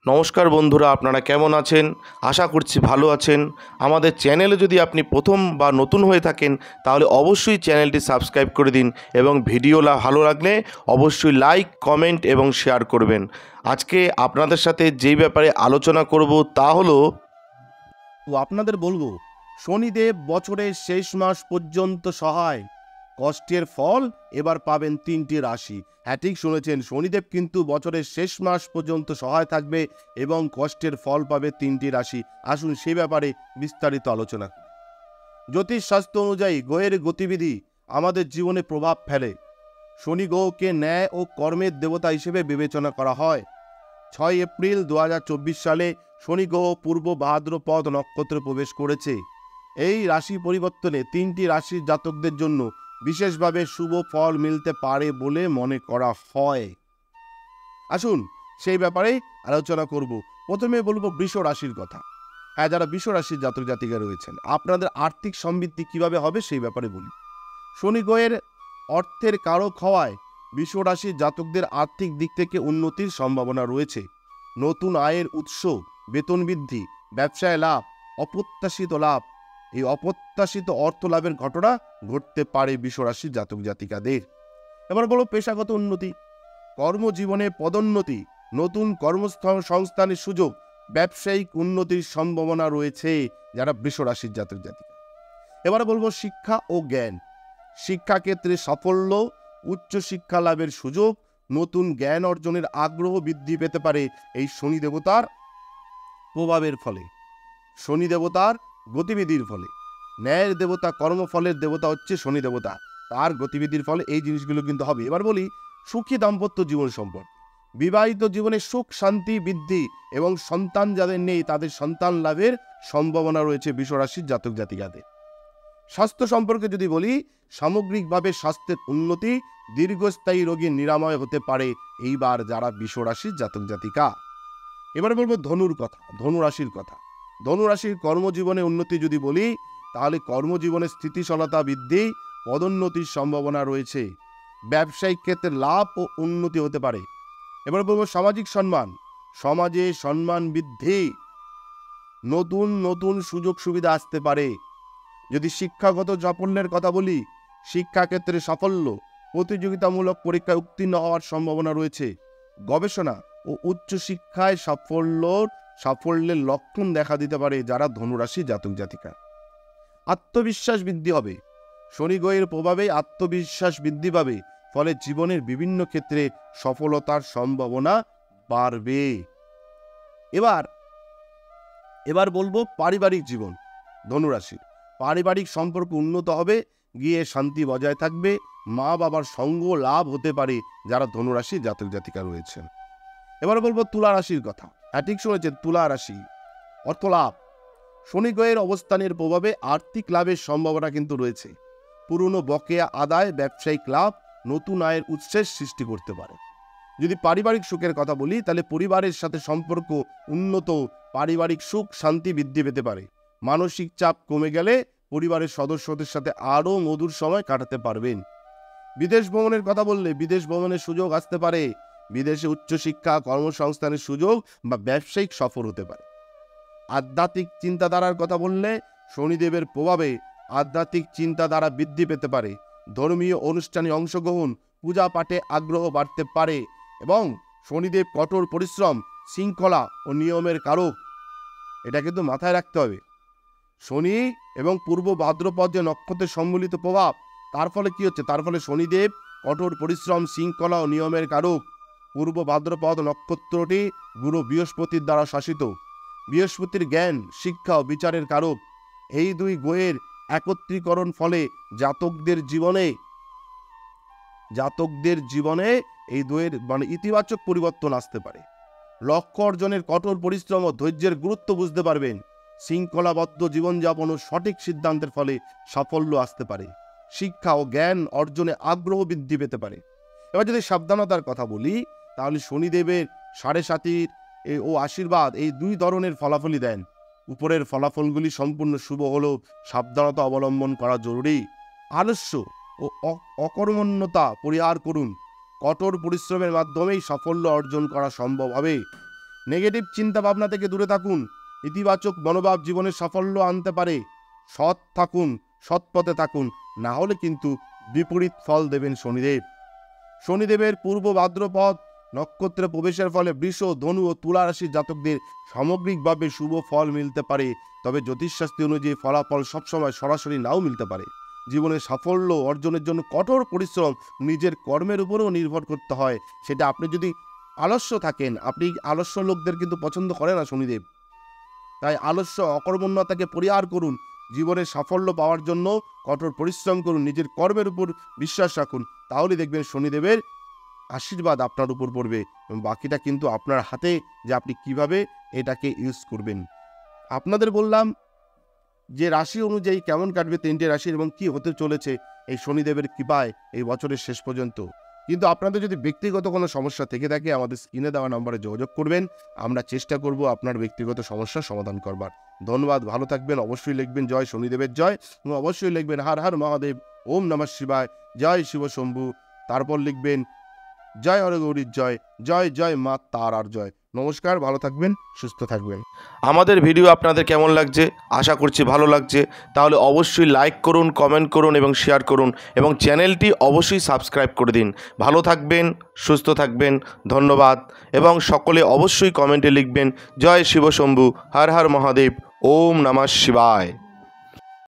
নমস্কার বন্ধুরা, আপনারা কেমন আছেন? আশা করছি ভালো আছেন। আমাদের চ্যানেলে যদি আপনি প্রথম বা নতুন হয়ে থাকেন তাহলে অবশ্যই চ্যানেলটি সাবস্ক্রাইব করে দিন এবং ভিডিও ভালো লাগলে অবশ্যই লাইক, কমেন্ট এবং শেয়ার করবেন। আজকে আপনাদের সাথে যেই ব্যাপারে আলোচনা করব তা হলো আপনাদের বলবো, শনিদেব বছরের শেষ মাস পর্যন্ত সহায়। কষ্টের ফল এবার পাবেন 3টি রাশি। হ্যাঁ, ঠিক শুনেছেন, শনিদেব কিন্তু বছরের শেষ মাস পর্যন্ত সহায় থাকবে এবং কষ্টের ফল পাবে 3টি রাশি। আসুন সে ব্যাপারে বিস্তারিত আলোচনা। জ্যোতিষ শাস্ত্র অনুযায়ী গ্রহের গতিবিধি আমাদের জীবনে প্রভাব ফেলে। শনি গ্রহকে ন্যায় ও কর্মের দেবতা হিসেবে বিবেচনা করা হয়। 6 এপ্রিল 2024 সালে শনি গ্রহ পূর্ব ভাদ্রপদ নক্ষত্রে প্রবেশ করেছে। এই রাশি পরিবর্তনে 3টি রাশির জাতকদের জন্য বিশেষভাবে শুভ ফল মিলতে পারে বলে মনে করা হয়। আসুন সেই ব্যাপারে আলোচনা করব। প্রথমে বলবো বৃষ রাশির কথা। হ্যাঁ, যারা বৃষ রাশির জাতক জাতিকা রয়েছেন, আপনাদের আর্থিক সমৃদ্ধি কিভাবে হবে সেই ব্যাপারে বলি। শনি গ্রহের অর্থের কারক হওয়ায় বৃষ রাশির জাতকদের আর্থিক দিক থেকে উন্নতির সম্ভাবনা রয়েছে। নতুন আয়ের উৎস, বেতন বৃদ্ধি, ব্যবসায় লাভ, অপ্রত্যাশিত লাভ, এই অপ্রত্যাশিত অর্থ লাভের ঘটনা ঘটতে পারে বৃষ রাশির জাতক জাতিকাদের। এবার বলো পেশাগত উন্নতি, কর্মজীবনে পদোন্নতি, নতুন কর্মসংস্থানের সুযোগ, ব্যবসায়িক উন্নতির সম্ভাবনা রয়েছে যারা বৃষ রাশির জাতক জাতিকা। এবার বলবো শিক্ষা ও জ্ঞান, শিক্ষাক্ষেত্রে সাফল্য, উচ্চ শিক্ষা লাভের সুযোগ, নতুন জ্ঞান অর্জনের আগ্রহ বৃদ্ধি পেতে পারে এই শনি দেবতার প্রভাবের ফলে, শনি দেবতার গতিবিধির ফলে। ন্যায়ের দেবতা, কর্মফলের দেবতা হচ্ছে শনি দেবতা, তার গতিবিধির ফলে এই জিনিসগুলো কিন্তু হবে। এবার বলি সুখী দাম্পত্য জীবন সম্পর্কে। বিবাহিত জীবনে সুখ শান্তি বৃদ্ধি এবং সন্তান যাদের নেই তাদের সন্তান লাভের সম্ভাবনা রয়েছে বৃষ রাশির জাতক জাতিকাদের। স্বাস্থ্য সম্পর্কে যদি বলি, সামগ্রিকভাবে স্বাস্থ্যের উন্নতি, দীর্ঘস্থায়ী রোগীর নিরাময় হতে পারে এইবার যারা বৃষ রাশির জাতক জাতিকা। এবার বলবো ধনুর কথা, ধনু রাশির কথা। ধনু রাশির কর্মজীবনে উন্নতি যদি বলি, তাহলে কর্মজীবনে স্থিতিশীলতা বৃদ্ধি, পদোন্নতির সম্ভাবনা রয়েছে। ব্যবসায়িক ক্ষেত্রে লাভ ও উন্নতি হতে পারে। এবার বলবো সামাজিক সম্মান, সমাজে সম্মান বৃদ্ধি, নতুন নতুন সুযোগ সুবিধা আসতে পারে। যদি শিক্ষাগত সাফল্যের কথা বলি, শিক্ষাক্ষেত্রে সাফল্য, প্রতিযোগিতামূলক পরীক্ষায় উত্তীর্ণ হওয়ার সম্ভাবনা রয়েছে। গবেষণা ও উচ্চশিক্ষায় সাফল্যের লক্ষণ দেখা দিতে পারে যারা ধনুরাশি জাতক জাতিকা। আত্মবিশ্বাস বৃদ্ধি হবে, শনি গ্রহের প্রভাবে আত্মবিশ্বাস বৃদ্ধি পাবে, ফলে জীবনের বিভিন্ন ক্ষেত্রে সফলতার সম্ভাবনা বাড়বে। এবার বলবো পারিবারিক জীবন, ধনুরাশির পারিবারিক সম্পর্ক উন্নত হবে, গিয়ে শান্তি বজায় থাকবে, মা বাবার সঙ্গ লাভ হতে পারে যারা ধনুরাশির জাতক জাতিকা রয়েছেন। এবার বলবো তুলা রাশির কথা। হ্যাঁ, ঠিক শুনেছেন, তুলা রাশি অর্থ লাভ। শনি গ্রহের অবস্থানের প্রভাবে আর্থিক লাভের সম্ভাবনা কিন্তু রয়েছে। পুরনো বকেয়া আদায়, ব্যবসায়িক লাভ, নতুন আয়ের উৎসের সৃষ্টি করতে পারে। যদি পারিবারিক সুখের কথা বলি, তাহলে পরিবারের সাথে সম্পর্ক উন্নত, পারিবারিক সুখ শান্তি বৃদ্ধি পেতে পারে। মানসিক চাপ কমে গেলে পরিবারের সদস্যদের সাথে আরও মধুর সময় কাটাতে পারবেন। বিদেশ ভ্রমণের কথা বললে বিদেশ ভ্রমণের সুযোগ আসতে পারে। বিদেশে উচ্চশিক্ষা, কর্মসংস্থানের সুযোগ বা ব্যবসায়িক সফর হতে পারে। আধ্যাত্মিক চিন্তাধারার কথা বললে শনিদেবের প্রভাবে আধ্যাত্মিক চিন্তাধারা বৃদ্ধি পেতে পারে। ধর্মীয় অনুষ্ঠানে অংশগ্রহণ, পূজা পাঠে আগ্রহ বাড়তে পারে এবং শনিদেব কঠোর পরিশ্রম, শৃঙ্খলা ও নিয়মের কারক, এটা কিন্তু মাথায় রাখতে হবে। শনি এবং পূর্ব ভাদ্রপদ যে নক্ষত্রের সম্মিলিত প্রভাব, তার ফলে কি হচ্ছে, তার ফলে শনিদেব কঠোর পরিশ্রম, শৃঙ্খলা ও নিয়মের কারক। পূর্ব ভাদ্রপদ নক্ষত্রটি গুরু বৃহস্পতির দ্বারা শাসিত। বৃহস্পতির জ্ঞান, শিক্ষা ও বিচারের কারক। এই দুই গ্রহের একত্রীকরণ ফলে জাতকদের জীবনে এই দুয়ের ইতিবাচক পরিবর্তন আসতে পারে। লক্ষ্য অর্জনের কঠোর পরিশ্রম ও ধৈর্যের গুরুত্ব বুঝতে পারবেন। শৃঙ্খলাবদ্ধ জীবনযাপন ও সঠিক সিদ্ধান্তের ফলে সাফল্য আসতে পারে। শিক্ষা ও জ্ঞান অর্জনে আগ্রহ বৃদ্ধি পেতে পারে। এবার যদি সাবধানতার কথা বলি, তাহলে শনিদেবের 7.5 ও আশীর্বাদ এই দুই ধরনের ফলাফলই দেন। উপরের ফলাফলগুলি সম্পূর্ণ শুভ হলেও সাবধানতা অবলম্বন করা জরুরি। আলস্য ও অকর্মণ্যতা পরিহার করুন, কঠোর পরিশ্রমের মাধ্যমেই সাফল্য অর্জন করা সম্ভব হবে। নেগেটিভ চিন্তা ভাবনা থেকে দূরে থাকুন। ইতিবাচক মনোভাব জীবনে সাফল্য আনতে পারে। সৎ থাকুন, সৎ পথে থাকুন, না হলে কিন্তু বিপরীত ফল দেবেন শনিদেব। শনিদেবের পূর্ব ভাদ্রপদ নক্ষত্রে প্রবেশের ফলে বৃষ, ধনু ও তুলা রাশির জাতকদের সামগ্রিকভাবে শুভ ফল মিলতে পারে। তবে জ্যোতিষশাস্ত্র অনুযায়ী ফলাফল সবসময় সরাসরি নাও মিলতে পারে। জীবনে সাফল্য অর্জনের জন্য কঠোর পরিশ্রম, নিজের কর্মের উপরেও নির্ভর করতে হয়। সেটা আপনি যদি আলস্য থাকেন, আপনি আলস্য লোকদের কিন্তু পছন্দ করে না শনিদেব। তাই আলস্য অকর্মণ্যতাকে পরিহার করুন। জীবনে সাফল্য পাওয়ার জন্য কঠোর পরিশ্রম করুন, নিজের কর্মের উপর বিশ্বাস রাখুন, তাহলে দেখবেন শনিদেবের আশীর্বাদ আপনার উপর পড়বে। এবং বাকিটা কিন্তু আপনার হাতে, যে আপনি কিভাবে এটাকে ইউজ করবেন। আপনাদের বললাম যে রাশি অনুযায়ী কেমন কাটবে 3টে রাশির এবং কি হতে চলেছে এই শনিদেবের কৃপায় এই বছরের শেষ পর্যন্ত। কিন্তু আপনাদের যদি ব্যক্তিগত কোনো সমস্যা থেকে থাকে আমাদের স্ক্রিনে দেওয়া নম্বরে যোগাযোগ করবেন। আমরা চেষ্টা করব আপনার ব্যক্তিগত সমস্যার সমাধান করবার। ধন্যবাদ, ভালো থাকবেন। অবশ্যই লিখবেন জয় শনিদেবের জয়, এবং অবশ্যই লিখবেন হর হর মহাদেব, ওম নমঃ শিবায়, জয় শিব শম্ভু। তারপর লিখবেন জয় হরগৌরীর জয়, জয় জয় মা তারার জয়। নমস্কার, ভালো থাকবেন, সুস্থ থাকবেন। আমাদের ভিডিও আপনাদের কেমন লাগছে? আশা করছি ভালো লাগছে। তাহলে অবশ্যই লাইক করুন, কমেন্ট করুন এবং শেয়ার করুন, এবং চ্যানেলটি অবশ্যই সাবস্ক্রাইব করে দিন। ভালো থাকবেন, সুস্থ থাকবেন, ধন্যবাদ। এবং সকলে অবশ্যই কমেন্টে লিখবেন জয় শিব শম্ভু, হর হর মহাদেব, ওম নমঃ শিবায়।